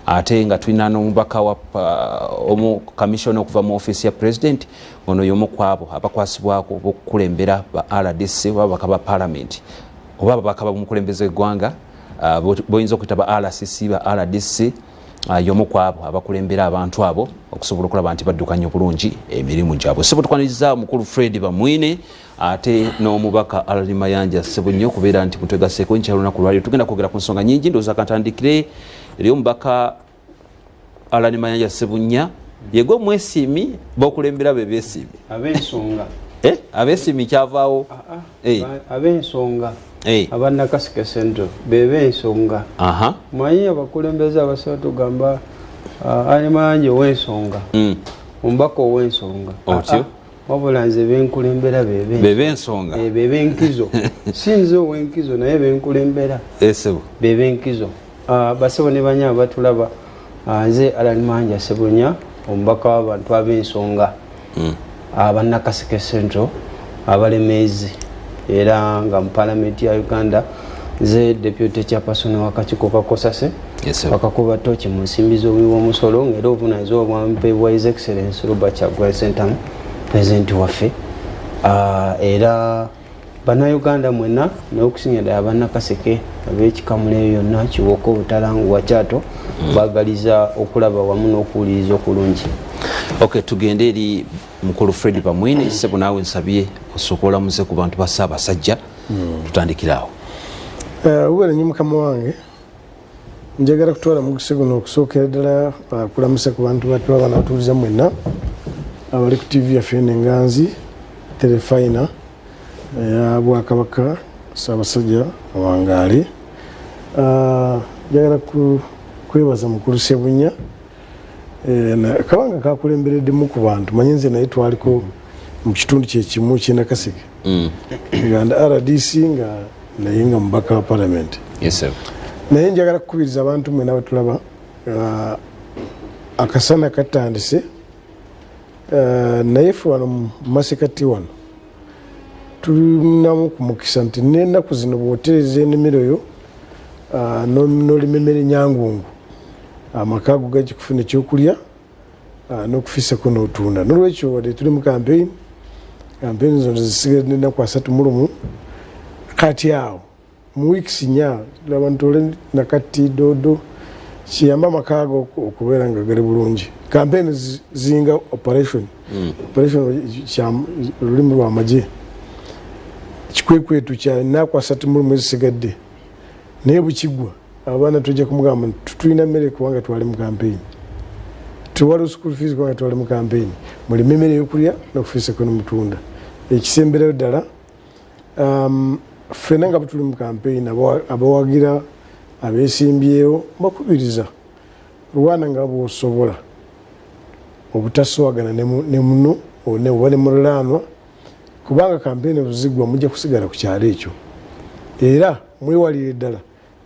ate nga tulina n'omubaka wa omu commission okuva mu office ya president ono y'omu kwabo abakwasibwako okukulembera ba RDC oba ababaka ba parliament oba ababaka b'omukulembeze gw'eggwanga boyinza okuyita ba RCC ba RDC y'omu kwabo abakulembera abantu abo okusobola okulaba nti baddukanya obulungi emirimu gyabwe. Ssebo tukwaniriza mukulu Fred Bamwine ate n'omubaka Alani Mayanja Ssebunnyo okubeera nti mutwegaseeko nkyalo lunaku lwaliro. Tugenda kwogera ku nsonga nnyingi, ndowooza kantandikire eri omubaka Alani Mayanja Ssebunya yego mwesiimi b'okulembera be beesiimi ab'ensonga abeesiimi kyavaawo ab'ensonga abannakasike central bebe ensonga manyi abakulembeze abasobola tugamba Alani Mayanja ow'ensonga omubaka ow'ensonga wabula nze benkulembera bebe ensonga bebe enkizo si nze ow'enkizo naye benkulembera bebe enkizo. Basebo ne banya batulaba nze Alani Mayanja Ssebunya omubaka w'abantu ab'ensonga abannakasike central abalemezi era nga mu palamenti ya Uganda nze deputy chairperson w'akakiiko ka Kosase wakakuba toki mu nsimbi z'omusolo ng'era obuvunaanyizibwa bwampeebwa His Excellency Robert Kyagulanyi Ssentamu president waffe era bannayuganda mwenna n'okusinga ddala bannakaseke ab'ekikamula eyo yonna Kiwoko Butalangu Wakyato baagaliza okulaba wamu n'okuwuliriza okulungi. Tugende eri mukulu Fred Bamwine. Ssebo naawe nsabye osooka olamuze ku bantu ba Ssaabasajja tutandikirawo. Uwere nnyo mukama wange njagala kutwala mugise guno okusookera ddala kulamuse ku bantu batulaba n'abatuuliza mwenna abali ku TV yaffe n'enganzi Terefayina ya Bwakabaka Ssaabasajja Wangaali. Njagala kwebaza mukulu Ssebunya kabanga kakulembereddemu ku bantu manyi nze naye twaliko mu kitundu kyekimu ky'Nakaseke nga RDC nga naye nga mubaka wa parliament. Naye njagala kukubiriza abantu mwena batulaba akasana katandise naye ffe wano mu Masekati wano tulinamu ku mukisa nti n'ennaku zino bw'otereza ennimiro yo n'olima emmere nyangungu amaka go gakikufuna ekyokulya n'okufisako n'otunda. N'olwekyo wadde tuli mu campaign zino zisigadde ennaku 31 kati awo mu wiikisi 4 tulaba ntole nakati dodo kiyamba amaka go okubeera nga gali bulungi. Campaign zinga operation olulimi lw'amagye kikwekwetu kya ennaku 31 ezisigadde naye bukigwa abaana tujja kumugamba tulina mmere kubanga twali mu campaign, tuwaliwo school fees kubanga twali mu campaign, mulima emmere y'okulya n'okufiisako n'omutunda. Ekisemberayo ddala ffenna nga tuli mu campaign abawagira abeesimbyewo bakubiriza lwana nga bw'osobola obutasowagana ne muno oba ne muliraanwa kubanga campaign buzigwa mujja kusigala ku kyalo ekyo era mwewalire ddala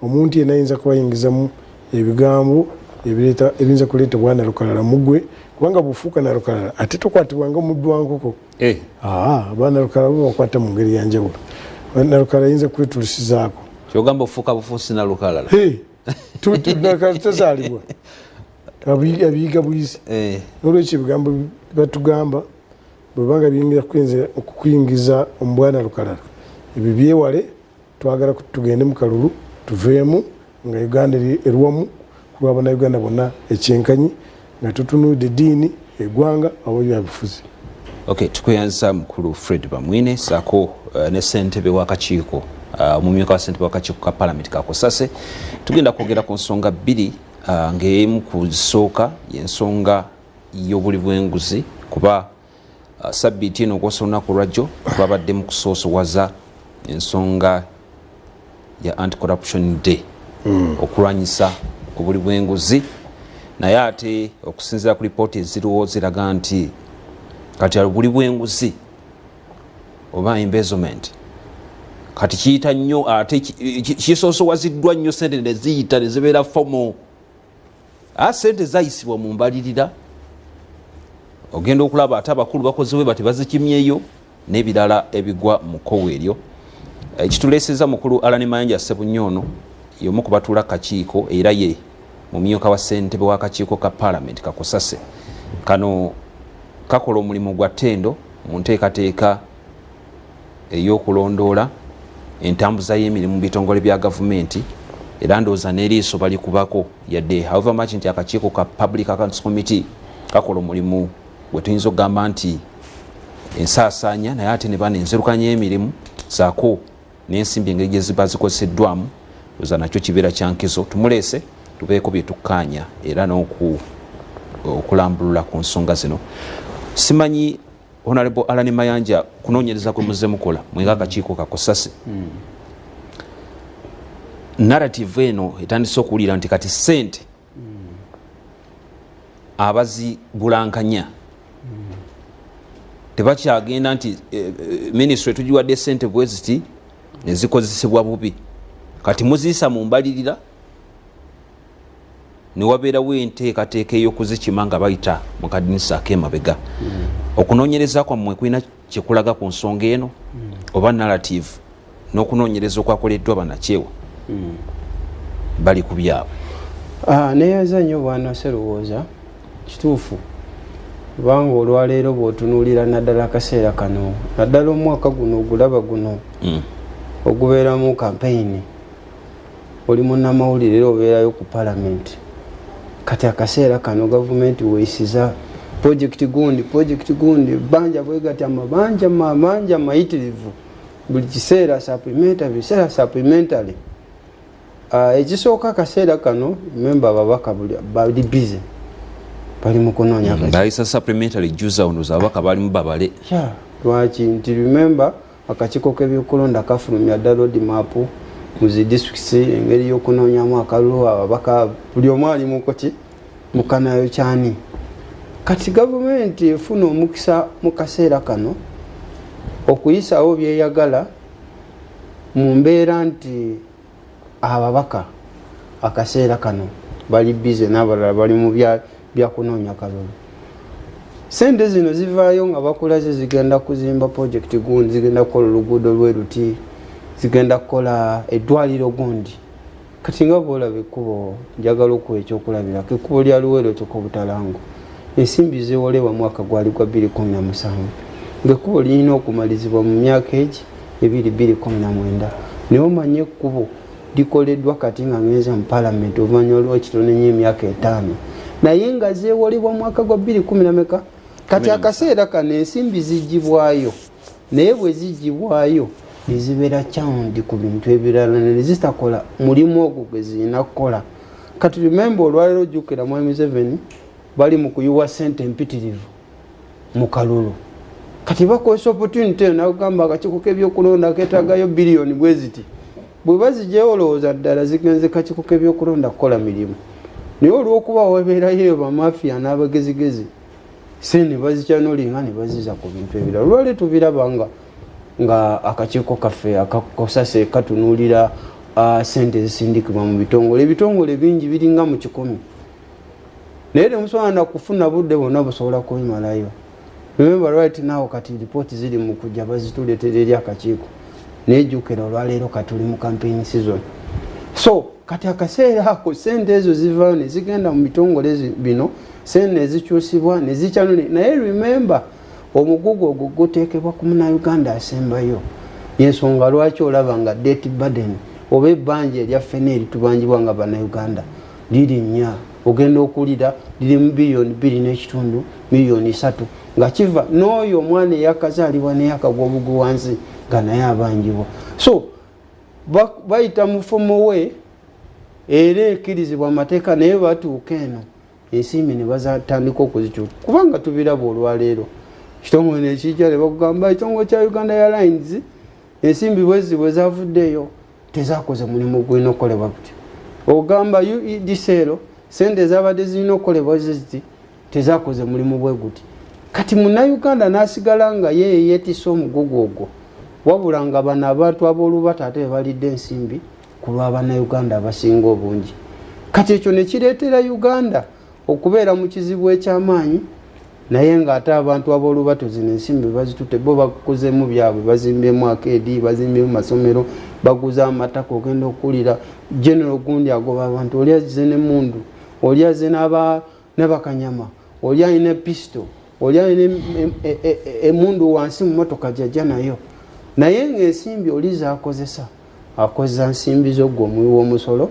omuntu yenna ayinza kubayingizamu ebigambo ebiyinza kuleetebwa nalukalala mugwe kubanga bufuuka nalukalala ate tokwatibwanga omuddu wa nkoko. Abaana nalukalala bo bakwata mu ngeri yanjawulo. Nalukalala ayinza kwetulisizaako kyogamba ofuuka bufuusi nalukalala nalukalala tazaalibwa abiyiga buyisi. Olwekyo ebigambo batugamba bwebanga biyingira okukuyingiza omubwana lukalala ebyo byewale. Twagala tugende mu kalulu tuveemu nga Uganda erwamu kulwa bannayuganda bonna ekyenkanyi nga tutunuudde eddiini eggwanga abo byabufuzi. Tukweyanza mukulu Fred Bamwine saako ne ssentebe w'akakiiko omumyuka wa ssentebe w'akakiiko ka palamenti ka Kosase. Tugenda kwogera ku nsonga bbiri ng'emu ku zisooka y'ensonga y'obuli bw'enguzi kuba sabbiiti eno okwosa olunaku lwajjo twabadde mu kusoosowaza ensonga ya anti-corruption day okulwanyisa obuli bw'enguzi naye ate okusinziira ku lipooti eziriwo ziraga nti kati obuli bw'enguzi oba embezzlement kati kiyita nnyo ate kisoosowaziddwa nnyo sente ne ziyita ne zibeera fomo. Sente zayisibwa mu mbalirira ogenda okulaba ate abakulu bakozewe bati bazikimyeyo n'ebirala ebigwa mu kkowe eryo. Ekituleeseza mukulu Alani Mayanja Ssebunya ono y'omu ku batuula kakiiko era ye mumyuka wa ssentebe w'akakiiko ka Parliament Kakosase. Kano kakola omulimu gwa ttendo mu nteekateeka ey'okulondoola entambuza y'emirimu mu bitongole bya gavumenti era ndowooza n'eriiso balikubako yadde however much nti akakiiko ka Public Accounts Committee kakola omulimu gwe tuyinza okugamba nti ensaasaanya naye ate ne bana enzirukanya y'emirimu saako n'ensimbi engeri gye ziba zikozeseddwamu oza nakyo kibeera kyankizo tumuleese tubeeko bye tukkaanya era n'okulambulula ku nsonga zino. Simanyi Honorable Alan Mayanja kunoonyereza kwe muzze mukola mwenga akakiiko Kakosase. Narrative eno etandise okuwulira nti kati ssente abazibulankanya tebakyagenda nti ministry tugiwadde ssente bwe ziti ne zikozesebwa bubi kati muziyisa mu mbalirira ne wabeerawo enteekateeka ey'okuzikima nga bayita mu kadinisa ak'emabega. Okunoonyereza kwammwe kulina kyekulaga ku nsonga eno oba narrative n'okunoonyereza okwakoleddwa banakyewa bali ku byabwe? Neeyaza nnyo bwana Serowooza, kituufu kubanga olwaleero bw'otunuulira naddala akaseera kano naddala omwaka guno ogulaba guno ogubeeramu kampeyini oli munnamawulire era obeerayo ku Parliament. Kati akaseera kano gavumenti weeyisiza project gundi banja bwegati amabanja mayitirivu buli kiseera supplementary. Ekisooka akaseera kano memba ababaka bali busy bali mu kunoonya bayisa supplementary juza ono zabaka bali mu babale lwaki nti remember akakiiko k'ebyokulonda kafulumya dda road map mu zi districts engeri y'okunoonyamu akalulu ababaka buli omu ali mukoti mukanayo kyani. Kati gavumenti efuna omukisa mu kaseera kano okuyisawo byeyagala mu mbeera nti ababaka akaseera kano bali bize n'abalala bali mu byakunoonya kalulu. Sente zino zivaayo nga bakulaze zigenda kuzimba project gundi, zigenda kukola oluguudo lweruti, zigenda kukola eddwaliro gundi. Kati nga bwolaba ekkubo njagala okuwa ekyokulabirako ekkubo lya Luweero kyokka Butalango ensimbi zeewolebwa mwaka gwali gwa 2017 ng'ekkubo lirina okumalizibwa mu myaka egi 2019 naye omanye ekkubo likoleddwa kati nga ngeze mu Parliament oluvannyuma lw'ekitono emyaka 5 naye nga zeewolebwa mwaka gwa 2010. Kati akaseera kano ensimbi zigibwayo naye bwe zigibwayo nezibeera kyawundi ku bintu ebirala ne zitakola mulimu ogwo gwe zirina kukola. Kati remember olwaleero ojjukira Mwami Museveni bali mu kuyiwa ssente mpitirivu mu kalulu. Kati bakozesa opportunity n'akugamba akakiiko k'ebyokulonda keetaagayo biliyoni bwe ziti bwe bazigyeyo olowooza ddala zigenze kakiiko k'ebyokulonda kukola mirimu naye olw'okuba wabeerayo bamafiya n'abagezigezi sente bazikyanulinga ne baziza ku bintu ebirala. Olwaleero tubiraba nga akakiiko kaffe akakosase katunuulira sente zisindikibwa mu ebitongole bingi biringa mu 10 naye temusobola na kufuna budde bwonna busobola kubimalayo. Remember right now kati ripooti ziri mu kujja bazituleetera eri akakiiko nejjukira olwaleero katuli mu campaign season. So kati akaseera ako sente ezo zivaayo ne zigenda mu bitongole bino sente ezikyusibwa ne zikyanule naye remember omugugu ogwo guteekebwa ku Munnayuganda asembayo y'ensonga lwaki olaba nga debt burden oba ebbanja eryaffe neritubangibwa nga Bannayuganda lirinnya ogenda okulira liri mu biliyoni 2.5 miliyoni 3 nga kiva n'oyo omwana eyakazaalibwa neyakagwa obugu wansi nga naye abangibwa. So bayita mufumo we era ekkirizibwa amateeka naye batuuka eno ensimbi ne bazatandika okuzikyuka kubanga tubiraba olwaleero kitongole nekijja ne bakugamba ekitongole kya Uganda Airlines ensimbi bwe zavuddeyo tezakoze mulimu gwina okukolebwa gutyo. Ogamba UEDCL sente ezabadde zirina okukolebwa ziti tezakoze mulimu bwe guti. Kati Munnayuganda n'asigala nga ye yeetisse omugugu ogwo wabula nga bano abantu ab'olubata ate balidde ensimbi ku lw'Abannayuganda abasinga obungi. Kati ekyo ne kireetera Uganda okubeera mu kizibu eky'amaanyi naye ng'ate abantu ab'olubato zino ensimbi bazitutte bo bakozemu byabwe bazimbemu akeedi bazimbemu masomero baguza amataka ogenda okulira general gundi agoba abantu oli azize n'emmundu oli aze n'abakanyama, oli alina pisto, oli alina emundu wansi mu motoka gyajja nayo, naye ng'ensimbi oli z'akozesa akozesa nsimbi zo gwe omuwi w'omusolo,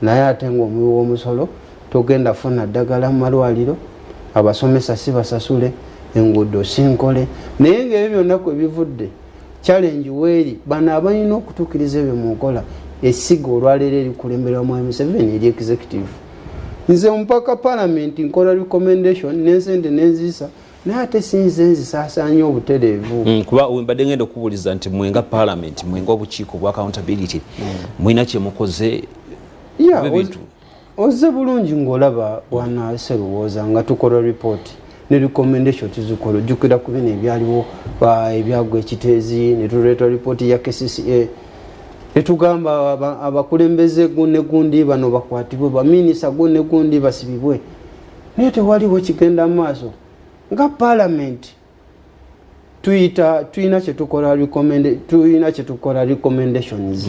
naye ate ng'omuwi w'omusolo togenda funa ddagala mu malwaliro, abasomesa si basasule, enguudo si nkole. Naye ng'ebyo byonna kwe bivudde challenge weeri bano abalina okutuukiriza ebyo mu nkola essiga olwaleero erikulemberwa mu M7 eri executive. Nze mpaka parliament nkola recommendation n'ensente n'enziisa naye ate sinze nzisaasaanya obutereevu. Kuba mbadde ngenda okubuuliza nti mwenga parliament mwenga obukiiko bwa accountability mwina kye mukoze ebintu ozze bulungi ng'olaba bwana Sserowooza nga tukola report ne recommendation tuzikola ojjukira ku bino ebyaliwo ebyagwa ekiteezi ne tuleeta report ya KCCA ne tugamba abakulembeze ne gundi bano bakwatibwe baminisita ne gundi basibibwe naye tewaliwo kigenda mu maaso nga parliament tuyina kye tukola recommendations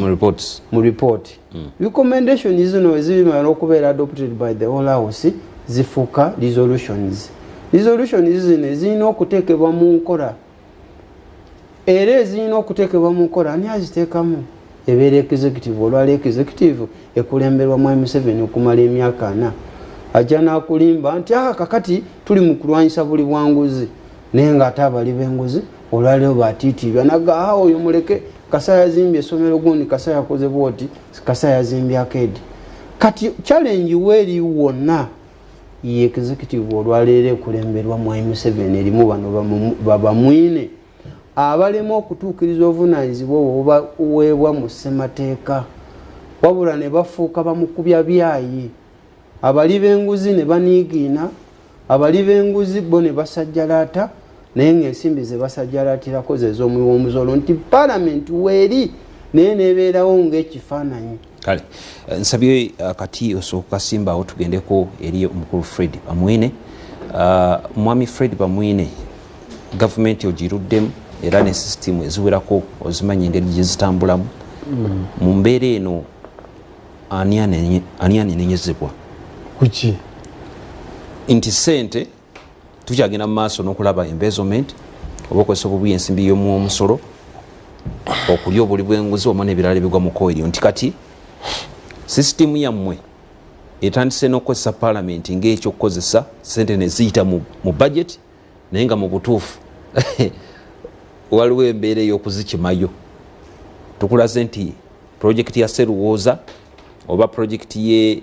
mu report. Recommendations zino ezimala okubeera adopted by the whole house zifuuka resolutions. Resolutions zino zirina okuteekebwa mu nkola era ezirina okuteekebwa mu nkola ani aziteekamu ebeera executive. Olwala executive ekulemberwa mu M7 okumala emyaka 4 ajja n'akulimba nti kakati tuli mu kulwanyisa buli bwanguzi naye ng'ate abali b'enguzi olwaleero baatiitiibwa naga oyo muleke kasa yazimbye essomero gundi kasa yakoze bwoti kasa yazimbye akedi. Kati challenge weeri wonna ye executive olwaleero ekulemberwa mu M7 erimu bano babamwine abalema okutuukiriza obuvunaanyizibwa obwo buweebwa mu ssemateeka wabula ne bafuuka bamukubya byayi. Abali b'enguzi ne baniigiina, abali b'enguzi bo ne basajjalaata naye ng'ensimbi ze basajjalaatirako ze z'omuwi w'omusolo nti parliament weeri naye neebeerawo ng'ekifaananyi. Kale nsabye kati osooka kasimbawo tugendeko eri omukulu Fred Bamwine. Mwami Fred Bamwine, gavumenti ogiruddemu era ne sisitimu eziwerako ozimanyi engeri gye zitambulamu. Mu mbeera eno ani anenyezebwa kuki nti ssente tukyagenda mu maaso n'okulaba embezzlement oba okozesa obubi ensimbi y'omusolo okulya obuli bw'enguzi wamu n'ebirala ebigwa mu kkowe eryo nti kati sisitimu yammwe etandise n'okukozesa paalamenti ng'ekyokukozesa ssente ne ziyita mu budget naye nga mu butuufu waliwo embeera ey'okuzikimayo. Tukulaze nti projekiti ya Sserowooza oba projekiti ye